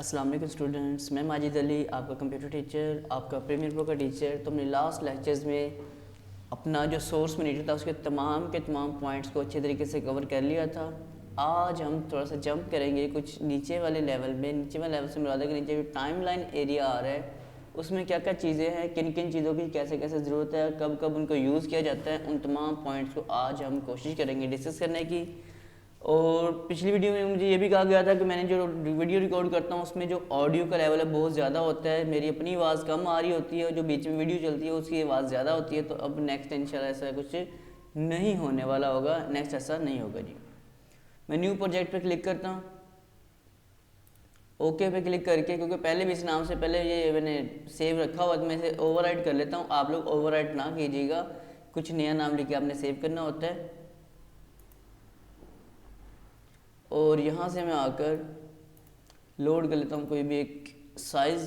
अस्सलाम वालेकुम स्टूडेंट्स, मैं माजिद अली, आपका कंप्यूटर टीचर, आपका प्रीमियर प्रो का टीचर। तो हमने लास्ट लेक्चर्स में अपना जो सोर्स मॉनिटर था उसके तमाम के तमाम पॉइंट्स को अच्छे तरीके से कवर कर लिया था। आज हम थोड़ा सा जंप करेंगे कुछ नीचे वाले लेवल में। नीचे वाले लेवल से मुराद है कि नीचे जो टाइम लाइन एरिया आ रहा है उसमें क्या क्या चीज़ें हैं, किन किन चीज़ों की कैसे कैसे ज़रूरत है, कब कब उनको यूज़ किया जाता है, उन तमाम पॉइंट्स को आज हम कोशिश करेंगे डिस्कस करने की। और पिछली वीडियो में मुझे ये भी कहा गया था कि मैंने जो वीडियो रिकॉर्ड करता हूँ उसमें जो ऑडियो का लेवल है बहुत ज़्यादा होता है, मेरी अपनी आवाज़ कम आ रही होती है और जो बीच में वीडियो चलती है उसकी आवाज़ ज़्यादा होती है। तो अब नेक्स्ट इंशाल्लाह ऐसा कुछ नहीं होने वाला होगा, नेक्स्ट ऐसा नहीं होगा जी। मैं न्यू प्रोजेक्ट पे क्लिक करता हूँ, ओके पे क्लिक करके, क्योंकि पहले भी इस नाम से पहले ये मैंने सेव रखा हुआ तो मैं इसे ओवरराइट कर लेता हूँ। आप लोग ओवरराइट ना कीजिएगा, कुछ नया नाम लिख के आपने सेव करना होता है। और यहाँ से मैं आकर लोड कर लेता हूँ कोई भी एक साइज़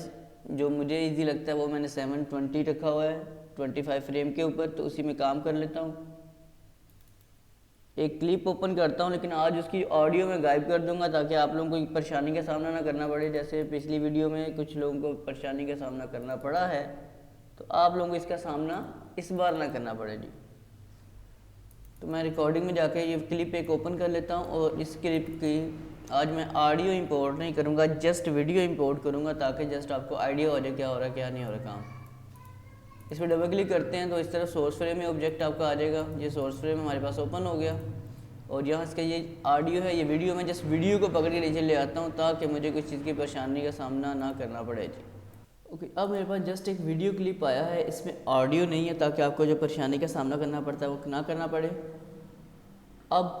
जो मुझे इजी लगता है, वो मैंने 720 रखा हुआ है 25 फ्रेम के ऊपर, तो उसी में काम कर लेता हूँ। एक क्लिप ओपन करता हूँ, लेकिन आज उसकी ऑडियो मैं गायब कर दूंगा ताकि आप लोगों को परेशानी का सामना ना करना पड़े। जैसे पिछली वीडियो में कुछ लोगों को परेशानी का सामना करना पड़ा है, तो आप लोगों को इसका सामना इस बार ना करना पड़े जी। तो मैं रिकॉर्डिंग में जाके ये क्लिप एक ओपन कर लेता हूँ और इस क्लिप की आज मैं ऑडियो इंपोर्ट नहीं करूँगा, जस्ट वीडियो इंपोर्ट करूँगा ताकि जस्ट आपको आइडिया हो जाए क्या हो रहा है क्या नहीं हो रहा काम। इस पर डबल क्लिक करते हैं तो इस तरह सोर्स फ्रेम में ऑब्जेक्ट आपका आ जाएगा। ये सोर्स फ्रेम हमारे पास ओपन हो गया और यहाँ इसका ये ऑडियो है, ये वीडियो, मैं जस्ट वीडियो को पकड़ के नीचे ले आता हूँ ताकि मुझे कुछ चीज़ की परेशानी का सामना ना करना पड़े जी। ओके, अब मेरे पास जस्ट एक वीडियो क्लिप आया है, इसमें ऑडियो नहीं है ताकि आपको जो परेशानी का सामना करना पड़ता है वो ना करना पड़े। अब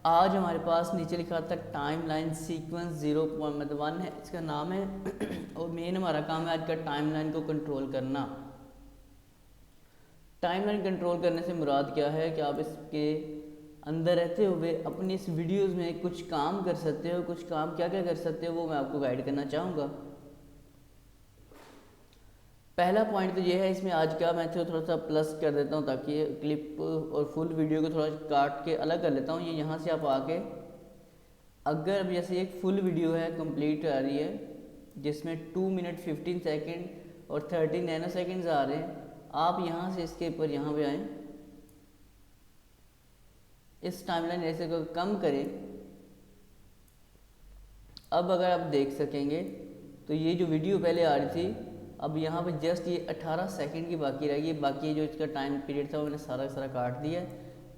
आज हमारे पास नीचे लिखा था टाइम लाइन सीक्वेंस 0.1 है, इसका नाम है और मेन हमारा काम है आज का टाइम लाइन को कंट्रोल करना। टाइम लाइन कंट्रोल करने से मुराद क्या है कि आप इसके अंदर रहते हुए अपनी इस वीडियोस में कुछ काम कर सकते हो। कुछ काम क्या क्या कर सकते हो वो मैं आपको गाइड करना चाहूँगा। पहला पॉइंट तो ये है, इसमें आज का मैं थोड़ा सा प्लस कर देता हूँ ताकि ये क्लिप और फुल वीडियो को थोड़ा काट के अलग कर लेता हूँ। ये यहाँ से आप आके अगर अब जैसे एक फुल वीडियो है कंप्लीट आ रही है जिसमें 2 मिनट 15 सेकेंड और 30 नैनो सेकेंड्स आ रहे हैं, आप यहाँ से इसके ऊपर यहाँ पे आएँ, इस टाइमलाइन ऐसे को कम करें। अब अगर आप देख सकेंगे तो ये जो वीडियो पहले आ रही थी अब यहाँ पे जस्ट ये 18 सेकंड की बाकी रहेगी। बाकी जो इसका टाइम पीरियड था वो मैंने सारा सारा काट दिया।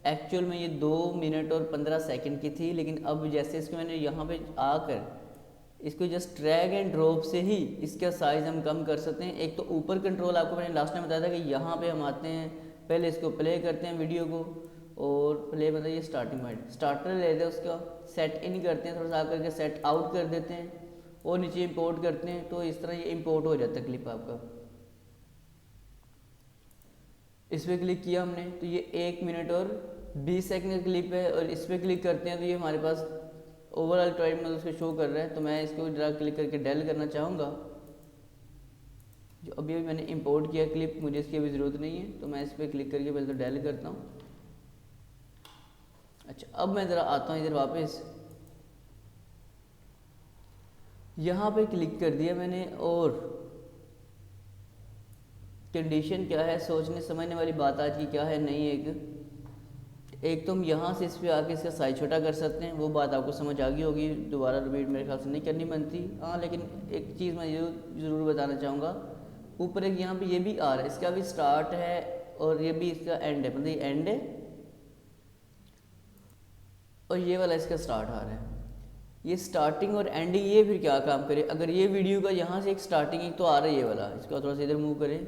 एक्चुअल में ये 2 मिनट और 15 सेकंड की थी, लेकिन अब जैसे इसको मैंने यहाँ पे आकर इसको जस्ट ड्रैग एंड ड्रॉप से ही इसका साइज़ हम कम कर सकते हैं। एक तो ऊपर कंट्रोल आपको मैंने लास्ट टाइम बताया था कि यहाँ पे हम आते हैं, पहले इसको प्ले करते हैं वीडियो को, और प्ले मतलब ये स्टार्टिंग पॉइंट स्टार्टर लेते हैं, उसका सेट इन करते हैं, थोड़ा सा आकर के सेट आउट कर देते हैं और नीचे इंपोर्ट करते हैं। तो इस तरह ये इंपोर्ट हो जाता है क्लिप आपका। इस पर क्लिक किया हमने तो ये 1 मिनट और 20 सेकंड का क्लिप है, और इस पर क्लिक करते हैं तो ये हमारे पास ओवरऑल टाइम मतलब उसको शो कर रहा है। तो मैं इसको जरा क्लिक करके डेल करना चाहूँगा। जो अभी अभी मैंने इंपोर्ट किया क्लिप, मुझे इसकी अभी ज़रूरत नहीं है, तो मैं इस पर क्लिक करके पहले तो डेल करता हूँ। अच्छा, अब मैं ज़रा आता हूँ इधर वापस, यहाँ पे क्लिक कर दिया मैंने, और कंडीशन क्या है, सोचने समझने वाली बात आज की क्या है नहीं। एक तो हम यहाँ से इस पर आके इसका साइज छोटा कर सकते हैं, वो बात आपको समझ आ गई होगी, दोबारा रिपीट मेरे ख्याल से नहीं करनी बनती। हाँ, लेकिन एक चीज़ मैं ज़रूर बताना चाहूँगा, ऊपर एक यहाँ पे ये भी आ रहा है, इसका भी स्टार्ट है और ये भी इसका एंड है, मतलब ये एंड है और ये वाला इसका स्टार्ट आ रहा है। ये स्टार्टिंग और एंडिंग ये फिर क्या काम करे, अगर ये वीडियो का यहाँ से एक स्टार्टिंग एक तो आ रहा है ये वाला, इसको थोड़ा सा इधर मूव करें,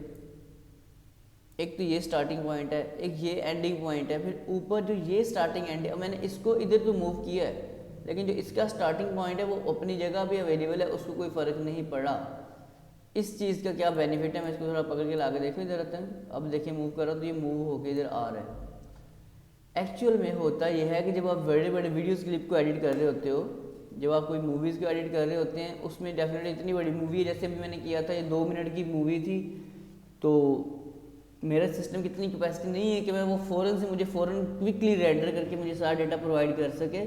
एक तो ये स्टार्टिंग पॉइंट है, एक ये एंडिंग पॉइंट है, फिर ऊपर जो ये स्टार्टिंग एंड है, मैंने इसको इधर तो मूव किया है, लेकिन जो इसका स्टार्टिंग पॉइंट है वो अपनी जगह भी अवेलेबल है, उसको कोई फ़र्क नहीं पड़ा। इस चीज़ का क्या बेनिफिट है, मैं इसको थोड़ा पकड़ के ला के देखो इधर आता है। अब देखिए मूव कर रहा हूँ तो ये मूव होकर इधर आ रहा है। एक्चुअल में होता यह है कि जब आप बड़े बड़े वीडियोज़ क्लिप को एडिट कर रहे होते हो, जब आप कोई मूवीज़ को एडिट कर रहे होते हैं, उसमें डेफिनेटली इतनी बड़ी मूवी है, जैसे भी मैंने किया था ये 2 मिनट की मूवी थी, तो मेरा सिस्टम की इतनी कैपेसिटी नहीं है कि मैं वो मुझे फ़ौरन क्विकली रेंडर करके मुझे सारा डेटा प्रोवाइड कर सके।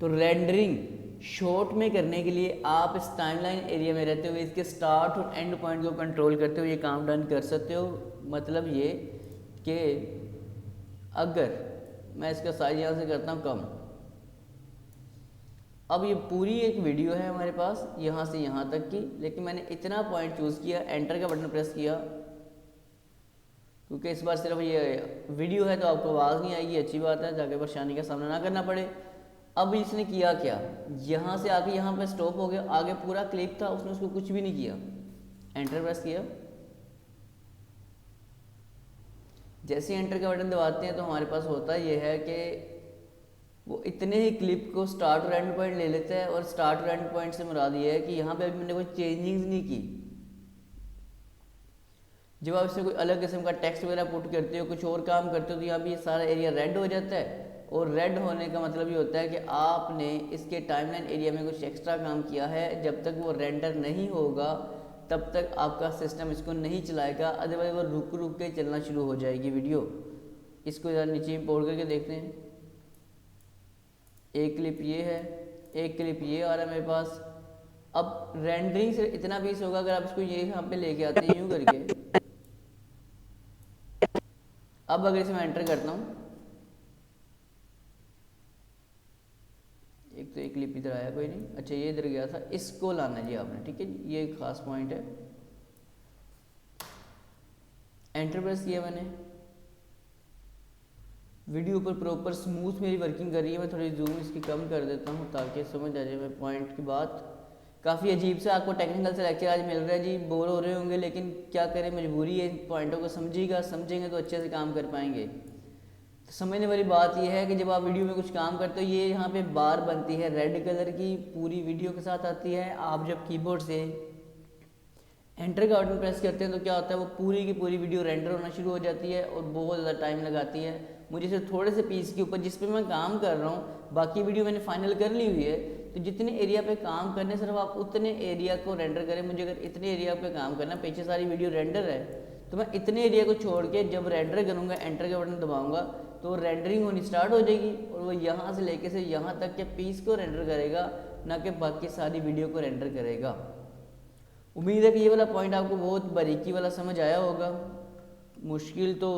तो रेंडरिंग शॉर्ट में करने के लिए आप इस टाइमलाइन एरिया में रहते हुए इसके स्टार्ट और एंड पॉइंट को कंट्रोल करते हुए ये काम डन कर सकते हो। मतलब ये कि अगर मैं इसका साइज यहाँ से करता हूँ कम, अब ये पूरी एक वीडियो है हमारे पास यहाँ से यहाँ तक की, लेकिन मैंने इतना पॉइंट चूज़ किया, एंटर का बटन प्रेस किया, क्योंकि इस बार सिर्फ ये वीडियो है तो आपको आवाज़ नहीं आएगी, अच्छी बात है, ताकि परेशानी का सामना ना करना पड़े। अब इसने किया क्या, यहाँ से आके यहाँ पे स्टॉप हो गया, आगे पूरा क्लिप था, उसने उसको कुछ भी नहीं किया, एंटर प्रेस किया। जैसे एंटर का बटन दबाते हैं तो हमारे पास होता ये है कि वो इतने ही क्लिप को स्टार्ट और एंड पॉइंट ले लेता है, और स्टार्ट और एंड पॉइंट से मुराद ये है कि यहाँ पे अभी मैंने कोई चेंजिंग्स नहीं की। जब आप इसमें कोई अलग किस्म का टेक्स्ट वगैरह पुट करते हो, कुछ और काम करते हो, तो यहाँ भी ये सारा एरिया रेड हो जाता है, और रेड होने का मतलब ये होता है कि आपने इसके टाइमलाइन एरिया में कुछ एक्स्ट्रा काम किया है। जब तक वो रेंडर नहीं होगा तब तक आपका सिस्टम इसको नहीं चलाएगा, अदरवाइज वो रुक रुक के चलना शुरू हो जाएगी वीडियो। इसको ज़रा नीचे इंपोर्ट करके देखते हैं। एक क्लिप ये है, एक क्लिप ये आ रहा है मेरे पास। अब रेंडरिंग से इतना पीस होगा, अगर आप इसको ये यहाँ पे लेके आते हैं यूँ करके, अब अगर इसमें एंटर करता हूँ, एक तो एक क्लिप इधर आया, कोई नहीं, अच्छा ये इधर गया था, इसको लाना जी आपने, ठीक है, ये एक खास पॉइंट है। एंटर प्रेस किया मैंने, वीडियो पर प्रॉपर स्मूथ मेरी वर्किंग कर रही है। मैं थोड़ी जूम इसकी कम कर देता हूँ ताकि समझ आ जाए मैं पॉइंट की बात। काफ़ी अजीब से आपको टेक्निकल से लेक्चर आज मिल रहा है जी, बोर हो रहे होंगे, लेकिन क्या करें, मजबूरी है। इन पॉइंटों को समझेंगे तो अच्छे से काम कर पाएंगे। तो समझने वाली बात यह है कि जब आप वीडियो में कुछ काम करते हो, ये यहाँ पे बार बनती है रेड कलर की, पूरी वीडियो के साथ आती है। आप जब कीबोर्ड से एंटर का बटन प्रेस करते हैं तो क्या होता है, वो पूरी की पूरी वीडियो रेंडर होना शुरू हो जाती है और बहुत ज़्यादा टाइम लगाती है। मुझे सिर्फ थोड़े से पीस के ऊपर जिस पे मैं काम कर रहा हूँ, बाकी वीडियो मैंने फाइनल कर ली हुई है, तो जितने एरिया पे काम करने सिर्फ आप उतने एरिया को रेंडर करें। मुझे अगर इतने एरिया पे काम करना, पीछे सारी वीडियो रेंडर है, तो मैं इतने एरिया को छोड़ के जब रेंडर करूँगा, एंटर का बटन दबाऊँगा तो रेंडरिंग होनी स्टार्ट हो जाएगी, और वो यहाँ से लेके से यहाँ तक के पीस को रेंडर करेगा, ना कि बाकी सारी वीडियो को रेंडर करेगा। उम्मीद है कि ये वाला पॉइंट आपको बहुत बारीकी वाला समझ आया होगा। मुश्किल तो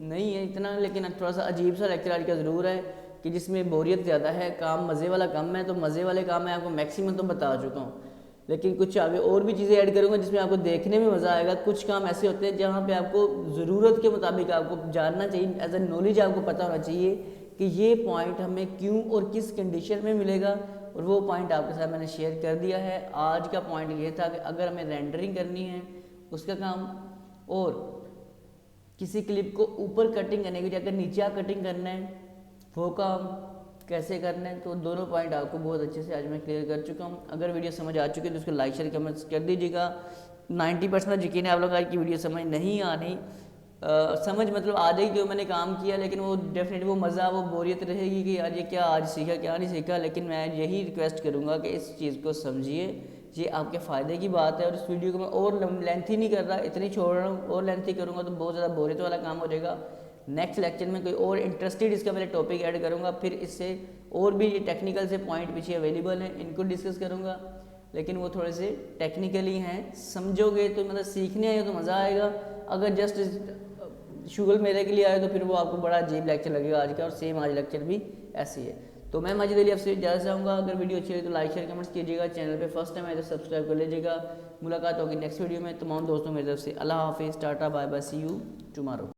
नहीं है इतना, लेकिन थोड़ा सा अजीब सा लेक्चर आज का ज़रूर है कि जिसमें बोरियत ज़्यादा है, काम मज़े वाला कम है। तो मज़े वाले काम मैं आपको मैक्सिमम तो बता चुका हूँ, लेकिन कुछ आगे और भी चीज़ें ऐड करूँगा जिसमें आपको देखने में मज़ा आएगा। कुछ काम ऐसे होते हैं जहाँ पे आपको ज़रूरत के मुताबिक आपको जानना चाहिए, एज ए नॉलेज आपको पता होना चाहिए कि ये पॉइंट हमें क्यों और किस कंडीशन में मिलेगा, और वो पॉइंट आपके साथ मैंने शेयर कर दिया है। आज का पॉइंट ये था कि अगर हमें रेंडरिंग करनी है उसका काम, और किसी क्लिप को ऊपर कटिंग करने की जगह नीचे कटिंग करना है, वो काम कैसे करना है, तो दोनों पॉइंट आपको बहुत अच्छे से आज मैं क्लियर कर चुका हूँ। अगर वीडियो समझ आ चुकी है तो उसको लाइक शेयर कमेंट्स कर दीजिएगा। 90% यकीन है आप लोग आज की वीडियो समझ नहीं आनी, समझ मतलब आ जाएगी जो मैंने काम किया, लेकिन वो डेफिनेटली वो मज़ा, वो बोरियत रहेगी कि यार ये क्या आज सीखा क्या नहीं सीखा। लेकिन मैं यही रिक्वेस्ट करूँगा कि इस चीज़ को समझिए, ये आपके फ़ायदे की बात है। और इस वीडियो को मैं और लेंथी नहीं कर रहा, इतनी छोड़ रहा हूँ, और लेंथी करूँगा तो बहुत ज़्यादा बोरियत वाला काम हो जाएगा। नेक्स्ट लेक्चर में कोई और इंटरेस्टेड इसका पहले टॉपिक ऐड करूँगा, फिर इससे और भी टेक्निकल से पॉइंट पीछे अवेलेबल हैं, इनको डिस्कस करूँगा, लेकिन वो थोड़े से टेक्निकली हैं। समझोगे तो मतलब सीखने आए तो मज़ा आएगा, अगर जस्ट शुगल मेरे के लिए आए तो फिर वो आपको बड़ा अजीब लेक्चर लगेगा आज का, और सेम आज लेक्चर भी ऐसी है। तो मैं माजिद अली आपसे इजाज़त चाहूँगा। अगर वीडियो अच्छी लगी तो लाइक शेयर कमेंट्स कीजिएगा, चैनल पे फर्स्ट टाइम आए तो सब्सक्राइब कर लीजिएगा। मुलाकात होगी नेक्स्ट वीडियो में। तमाम दोस्तों मेरी तरफ से अल्लाह हाफिज़, tata, bye bye, see you tomorrow.